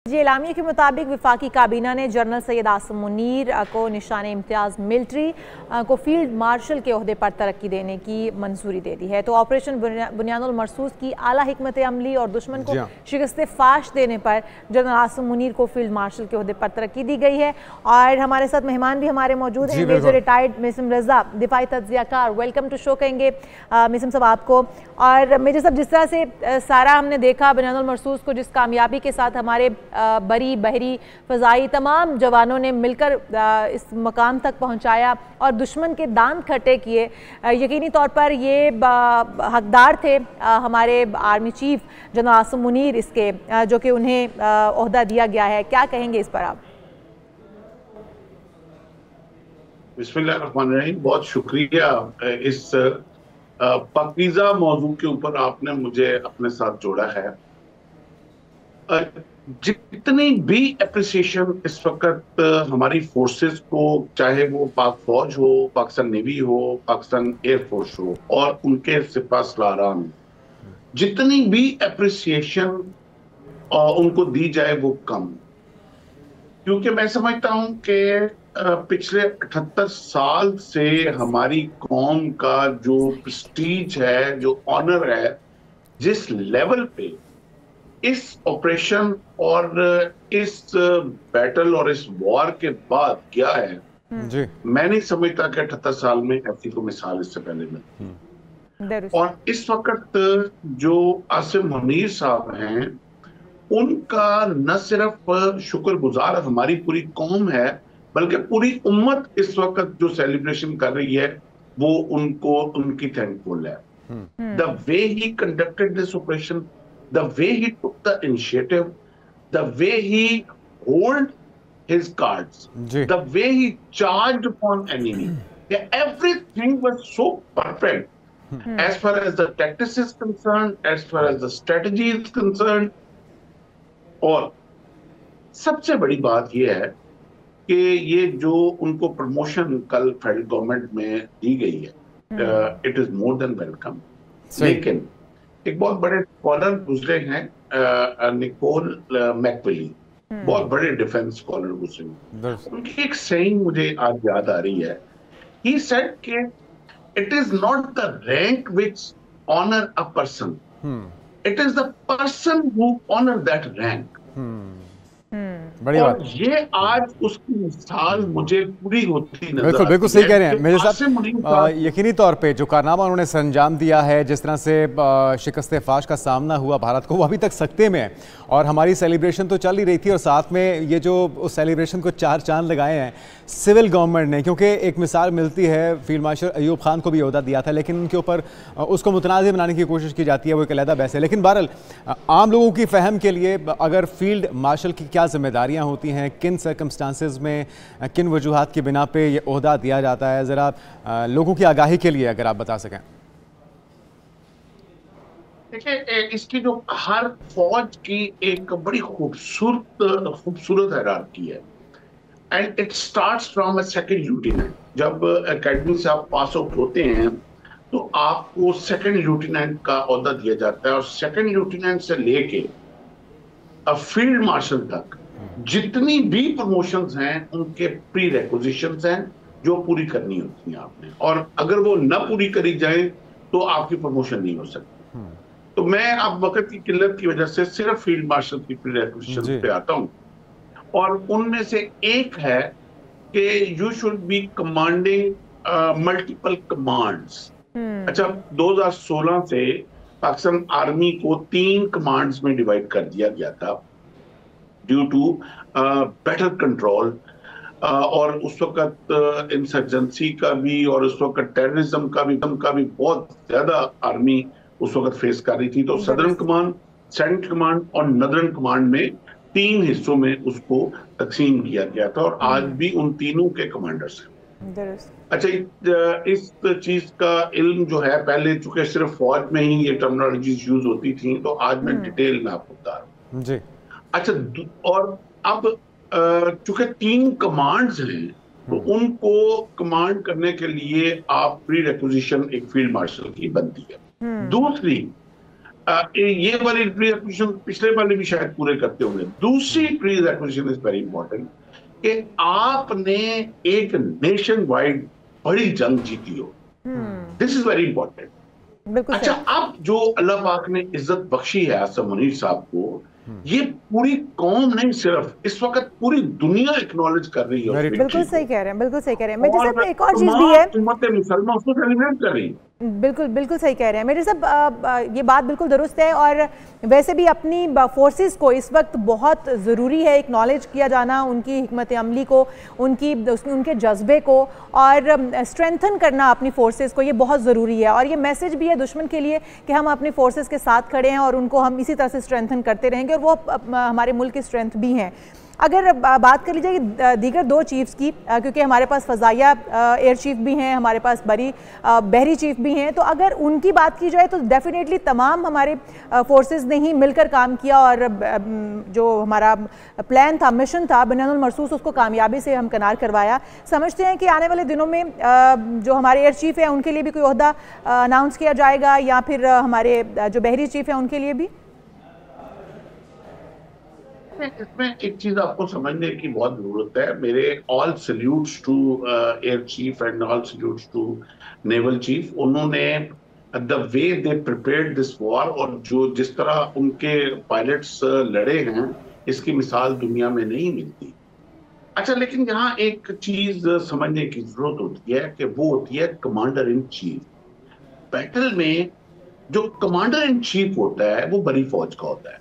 जी एलामिया के मुताबिक वफाकी काबीना ने जनरल सैयद आसिम मुनीर को निशान इम्तियाज़ मिलिट्री को फील्ड मार्शल के ओहदे पर तरक्की देने की मंजूरी दे दी है। तो ऑपरेशन बुनियानुल मरसूस की आला हिकमत अमली और दुश्मन को शिकस्त फाश देने पर जनरल आसिम मुनीर को फील्ड मार्शल के ओहदे पर तरक्की दी गई है। और हमारे साथ मेहमान भी हमारे मौजूद हैं, मेजर रिटायर्ड मिसम रजा दिफाई तज्जियाकार, वेलकम टू शो कहेंगे मिसम साहब आपको। और मेजर साहब, जिस तरह से सारा हमने देखा बुनियानुल मरसूस को, जिस कामयाबी के साथ हमारे बरी बहरी फ़ज़ाई तमाम जवानों ने मिलकर इस मकाम तक पहुंचाया और दुश्मन के दांत खट्टे किए, यकीनी तौर पर ये हकदार थे हमारे army chief general Asim Munir इसके, जो कि उन्हें ओहदा दिया गया है। क्या कहेंगे इस पर आप? बिस्मिल्लाहिर्रहमानिर्रहीम, बहुत शुक्रिया इस पाकीज़ा मौजू के ऊपर आपने मुझे अपने साथ जोड़ा है। जितनी भी एप्रिसिएशन इस वक्त हमारी फोर्सेस को, चाहे वो पाक फौज हो, पाकिस्तान नेवी हो, पाकिस्तान एयरफोर्स हो और उनके सिपा सलारान, जितनी भी एप्रिसिएशन उनको दी जाए वो कम, क्योंकि मैं समझता हूं कि पिछले 78 साल से हमारी कौम का जो प्रेस्टीज है, जो ऑनर है, जिस लेवल पे इस ऑपरेशन और इस बैटल और इस वॉर के बाद क्या है, जी मैं नहीं समझता कि 78 साल में ऐसी कोई मिसाल इससे पहले मिली। और इस वक्त जो आसिम मुनीर साहब हैं, उनका न सिर्फ शुक्रगुजार हमारी पूरी कौम है, बल्कि पूरी उम्मत इस वक्त जो सेलिब्रेशन कर रही है वो उनको, उनकी थैंकफुल है। The way he conducted this operation, the way he took the initiative, the way he hold his cards, the way he charged upon enemy, everything was so perfect. As far as the tactics is concerned, as far as the strategy is concerned, और सबसे बड़ी बात यह है कि ये जो उनको प्रमोशन कल फेडरल गवर्नमेंट में दी गई है, it is more than welcome. लेकिन एक बहुत बड़े स्कॉलर गुजरे हैं, निकोल मैकविली, बहुत बड़े डिफेंस स्कॉलर गुजरे, उनकी एक सेइंग मुझे आज याद आ रही है। ही सेड कि it is not the rank which honour a person, it is the person who honour that rank. बड़ी बात। ये आज उसकी मिसाल मुझे पूरी होती नजर बिल्कुल बिल्कुल सही कह रहे हैं मेरे साथ। यकीनी तौर पे जो कारनामा उन्होंने संजाम दिया है, जिस तरह से शिकस्त फाश का सामना हुआ भारत को, वो अभी तक सख्ते में है। और हमारी सेलिब्रेशन तो चल ही रही थी और साथ में ये जो उस सेलिब्रेशन को चार चांद लगाए हैं सिविल गवर्नमेंट ने, क्योंकि एक मिसाल मिलती है, फील्ड मार्शल अयूब खान को भी ओहदा दिया था, लेकिन उनके ऊपर उसको मुतनाज़ बनाने की कोशिश की जाती है, वो एक अलहदा बहस है। लेकिन बहरहाल आम लोगों की फहम के लिए, अगर फील्ड मार्शल की क्या जिम्मेदारियाँ होती हैं, किन सर्कमस्टांसेस में, किन वजूहात की बिना पे ये ओहदा दिया जाता है, ज़रा लोगों की आगाही के लिए अगर आप बता सकें। देखिए, इसकी जो हर फौज की एक बड़ी खूबसूरत हायरार्की है, and it starts from a second lieutenant. जब एकेडमी से आप पास आउट होते हैं तो आपको सेकंड लेफ्टिनेंट का ओहदा दिया जाता है, और सेकंड लेफ्टिनेंट से लेके फील्ड मार्शल तक जितनी भी प्रमोशंस हैं उनके प्री रिक्विजिशंस हैं जो पूरी करनी होती हैं आपने, और अगर वो न पूरी करी जाए तो आपकी प्रमोशन नहीं हो सकती। तो मैं अब वक्त की किल्लत की वजह से सिर्फ फील्ड मार्शल की प्री रिक्विजिशंस पे आता हूं, और उनमें से एक है कि you should be commanding multiple commands. अच्छा, 2016 से पाकिस्तान आर्मी को 3 कमांड्स में डिवाइड कर दिया गया था ड्यू टू बेटर कंट्रोल, और उस वक्त इंसर्जेंसी का भी और उस वक्त टेररिज्म का भी बहुत ज्यादा आर्मी उस वक्त फेस कर रही थी। तो सदर्न कमांड, सेंट्रल कमांड और नदर्न कमांड में 3 हिस्सों में उसको तकसीम किया गया था, और आज भी उन तीनों के कमांडर्स हैं। अच्छा, इस चीज का इल्म जो है, पहले चूंकि सिर्फ फौज में ही ये टर्मिनोलॉजीज यूज होती थी, तो आज मैं डिटेल में आपको बता रहा हूं। जी अच्छा, और अब चूंकि 3 कमांड्स हैं, तो उनको कमांड करने के लिए आप प्री रिक्विजिशन एक फील्ड मार्शल की बनती है। दूसरी, ये वाली प्री एक्विजिशन पिछले वाले भी शायद पूरे करते होंगे। दूसरी pre acquisition is very important कि आपने एक नेशन वाइड बड़ी जंग जीती हो। This is very important. अच्छा, अब जो अल्लाह पाक ने इज्जत बख्शी है आसिम मुनीर साहब को, ये पूरी कौम नहीं, सिर्फ इस वक्त पूरी दुनिया एक्नॉलेज कर रही है। बिल्कुल सही कह रहे हैं, बिल्कुल सही कह रहे हैं। मेरे साहब एक और चीज भी है, मुसलमान उसको सेलिब्रेट कर रही है। बिल्कुल बिल्कुल सही कह रहे हैं मेरे साहब, ये बात बिल्कुल दुरुस्त है। और वैसे भी अपनी फोर्सेस को इस वक्त बहुत ज़रूरी है एक्नॉलेज किया जाना, उनकी हिकमत अमली को, उनके जज्बे को, और स्ट्रेंथन करना अपनी फोर्सेस को, ये बहुत ज़रूरी है। और ये मैसेज भी है दुश्मन के लिए कि हम अपनी फोर्सेस के साथ खड़े हैं और उनको हम इसी तरह से स्ट्रेंथन करते रहेंगे, और वो हमारे मुल्क की स्ट्रेंथ भी हैं। अगर बात कर लीजिए दीगर दो चीफ्स की, क्योंकि हमारे पास फ़ज़ाइया एयर चीफ भी हैं, हमारे पास बहरी चीफ भी हैं, तो अगर उनकी बात की जाए तो डेफिनेटली तमाम हमारे फोर्सेस ने ही मिलकर काम किया, और जो हमारा प्लान था, मिशन था बुनियानुल मरसूस, उसको कामयाबी से हम किनार करवाया। समझते हैं कि आने वाले दिनों में जो हमारे एयर चीफ हैं उनके लिए भी कोई ओहदा अनाउंस किया जाएगा, या फिर हमारे जो बहरी चीफ हैं उनके लिए भी? इसमें एक चीज आपको समझने की बहुत जरूरत है। मेरे all salutes to air chief and all salutes to naval chief. उन्होंने the way they prepared this war, और जो जिस तरह उनके पायलट्स लड़े हैं, इसकी मिसाल दुनिया में नहीं मिलती। अच्छा, लेकिन यहाँ एक चीज समझने की जरूरत होती है कि वो होती है कमांडर इन चीफ। बैटल में जो कमांडर इन चीफ होता है वो बड़ी फौज का होता है।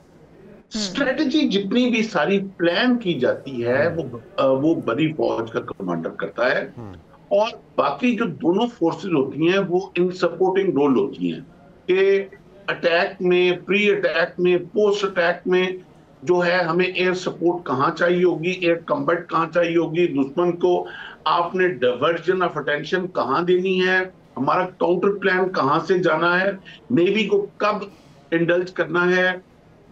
स्ट्रेटजी जितनी भी सारी प्लान की जाती है वो बड़ी फौज का कमांडर करता है, और बाकी जो दोनों फोर्सेस होती हैं वो इन सपोर्टिंग रोल होती हैं कि अटैक में, प्री अटैक में, पोस्ट अटैक में जो है हमें एयर सपोर्ट कहाँ चाहिए होगी, एयर कम्बैट कहाँ चाहिए होगी, दुश्मन को आपने डाइवर्जन ऑफ अटेंशन कहाँ देनी है, हमारा काउंटर प्लान कहाँ से जाना है, नेवी को कब इंडल्ज करना है,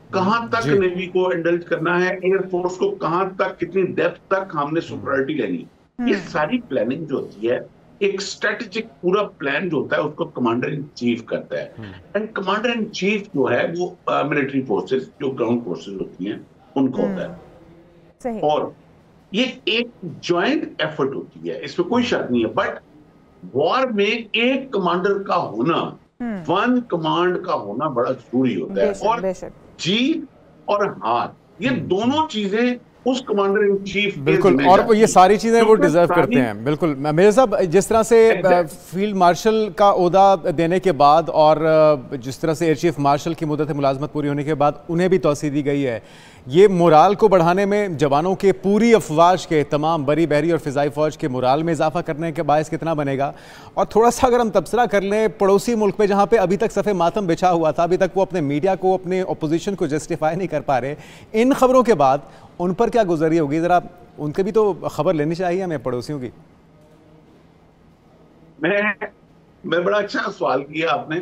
कहां तक नेवी को इंडल्ज करना है, एयरफोर्स को कहां तक, कितनी डेप्थ तक हमने सुपरियॉरिटी लेनी, ये सारी प्लानिंग जो होती है, एक स्ट्रेटेजिक पूरा प्लान जो होता है उसको कमांडर इन चीफ करता है। एंड कमांडर इन चीफ जो है वो मिलिट्री फोर्सेस, जो ग्राउंड फोर्सेस होती हैं, उनको होता है। और ये एक ज्वाइंट एफर्ट होती है, इसमें कोई शक नहीं है। बट वॉर में एक कमांडर का होना, वन कमांड का होना बड़ा जरूरी होता है। और जीत और हार, ये दोनों चीजें उस कमांडर इन चीफ, बिल्कुल, और ये सारी चीजें वो डिजर्व करते हैं। बिल्कुल मेजर साहब, जिस तरह से फील्ड मार्शल का ओहदा देने के बाद और जिस तरह से एयर चीफ मार्शल की मुद्दत मुलाजमत पूरी होने के बाद उन्हें भी तौसीह दी गई है, ये मोराल को बढ़ाने में, जवानों के पूरी अफवाज के, तमाम बरी बहरी और फ़िज़ाई फ़ौज के मोराल में इजाफा करने के बायस कितना बनेगा? और थोड़ा सा अगर हम तबसरा कर लें पड़ोसी मुल्क पे, जहाँ पे अभी तक सफ़े मातम बिछा हुआ था, अभी तक वो अपने मीडिया को, अपने अपोजिशन को जस्टिफाई नहीं कर पा रहे, इन खबरों के बाद उन पर क्या गुजरी होगी? ज़रा उनके भी तो खबर लेनी चाहिए हमें, पड़ोसियों की। मैं बड़ा अच्छा सवाल किया आपने।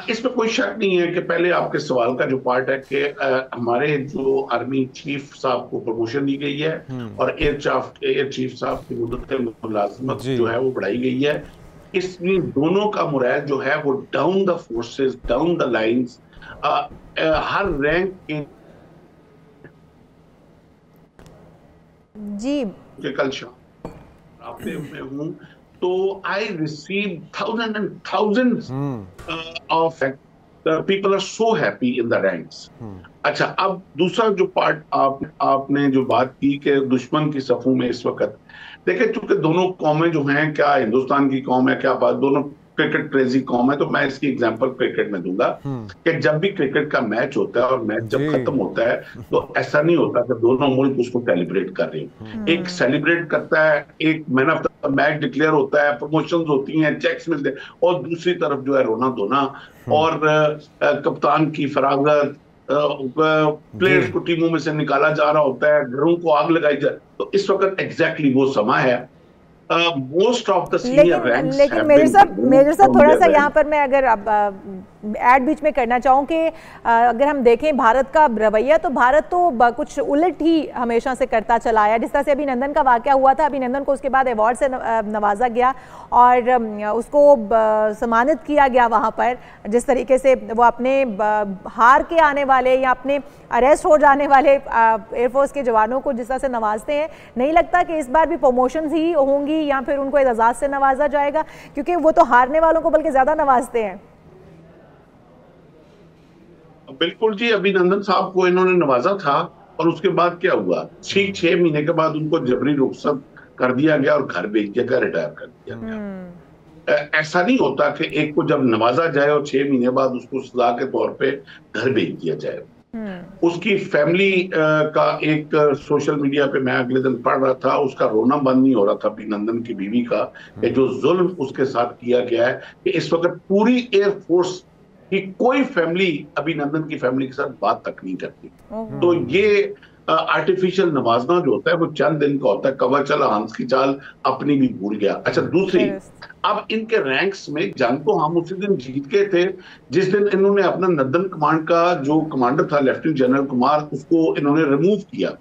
इसमें कोई शक नहीं है कि पहले आपके सवाल का जो पार्ट है कि हमारे जो आर्मी चीफ साहब को प्रमोशन दी गई है और एयर चीफ साहब की मुद्दत मुलाजमत जो है वो बढ़ाई गई है। इसमें दोनों का मुराद जो है वो down the forces, down the lines, her rank के जी कल शाम राब्ते में हूँ, तो I received thousands and thousands of people are so happy in the ranks. अच्छा, अब दूसरा जो पार्ट आपने जो बात की कि दुश्मन की सफों में इस वक्त देखिए, चूंकि दोनों कौमें जो हैं, क्या हिंदुस्तान की कौम है, क्या बात, दोनों क्रिकेट क्रेजी कौम है, तो मैं इसकी एग्जांपल क्रिकेट में दूंगा कि जब भी क्रिकेट का मैच होता है और मैच जब खत्म होता है तो ऐसा नहीं होता कि दोनों मुल्क उसको सेलिब्रेट कर रहे हैं। एक सेलिब्रेट करता है, एक man of the match declare होता है, प्रमोशंस होती हैं, चेक्स मिलते हैं, और दूसरी तरफ जो है रोना धोना और कप्तान की फरागत, प्लेयर्स को टीमों में से निकाला जा रहा होता है, घरों को आग लगाई जा। तो इस वक्त एग्जैक्टली वो समा है most of the senior ranks. लेकिन मेजर साहब थोड़ा सा यहाँ पर मैं अगर ऐड बीच में करना चाहूँ कि अगर हम देखें भारत का रवैया, तो भारत तो कुछ उलट ही हमेशा से करता चला आया। जिस तरह से अभिनंदन का वाकया हुआ था, अभिनंदन को उसके बाद अवार्ड से नवाजा गया और उसको सम्मानित किया गया वहाँ पर। जिस तरीके से वो अपने हार के आने वाले या अपने अरेस्ट हो जाने वाले एयरफोर्स के जवानों को जिस तरह से नवाजते हैं, नहीं लगता कि इस बार भी प्रमोशंस ही होंगी या फिर उनको एजाज़ से नवाजा जाएगा? क्योंकि वो तो हारने वालों को बल्कि ज़्यादा नवाजते हैं। बिल्कुल जी, अभिनंदन साहब को इन्होंने नवाजा था और उसके बाद क्या हुआ, ठीक 6 महीने के बाद उनको जबरी रुखसत कर दिया गया और घर भेज दिया गया, रिटायर कर दिया गया। ऐसा नहीं होता कि एक को जब नवाजा जाए और 6 महीने बाद उसको सजा के तौर पे घर भेज दिया जाए। उसकी फैमिली का एक सोशल मीडिया पे मैं अगले दिन पढ़ रहा था, उसका रोना बंद नहीं हो रहा था अभिनंदन की बीवी का, कि जो जुल्म उसके साथ किया गया है कि इस वक्त पूरी एयरफोर्स कि कोई फैमिली अभिनंदन की फैमिली के साथ बात तक नहीं करती। तो ये आर्टिफिशियल नवाजना जो होता है वो चंद दिन का होता है। कवर चला हंस की चाल अपनी भी भूल गया। अच्छा, दूसरी, अब इनके रैंक्स में जंग तो हम उसी दिन जीत गए थे जिस दिन इन्होंने अपना नदन कमांड का जो कमांडर था लेफ्टिनेंट जनरल कुमार, उसको इन्होंने रिमूव किया।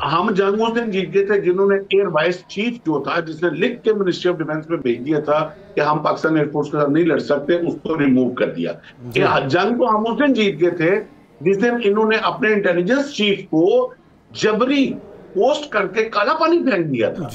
हम जंग उस दिन जीत गए थे जिन्होंने एयर वाइस चीफ जो था, जिसने लिख के मिनिस्ट्री ऑफ डिफेंस में भेज दिया था कि हम पाकिस्तान एयरफोर्स के साथ नहीं लड़ सकते, उसको रिमूव कर दिया। जंग तो हम उस दिन जीत गए थे जिस दिन इन्होंने अपने इंटेलिजेंस चीफ को जबरी पोस्ट करके काला पानी फेंक दिया था।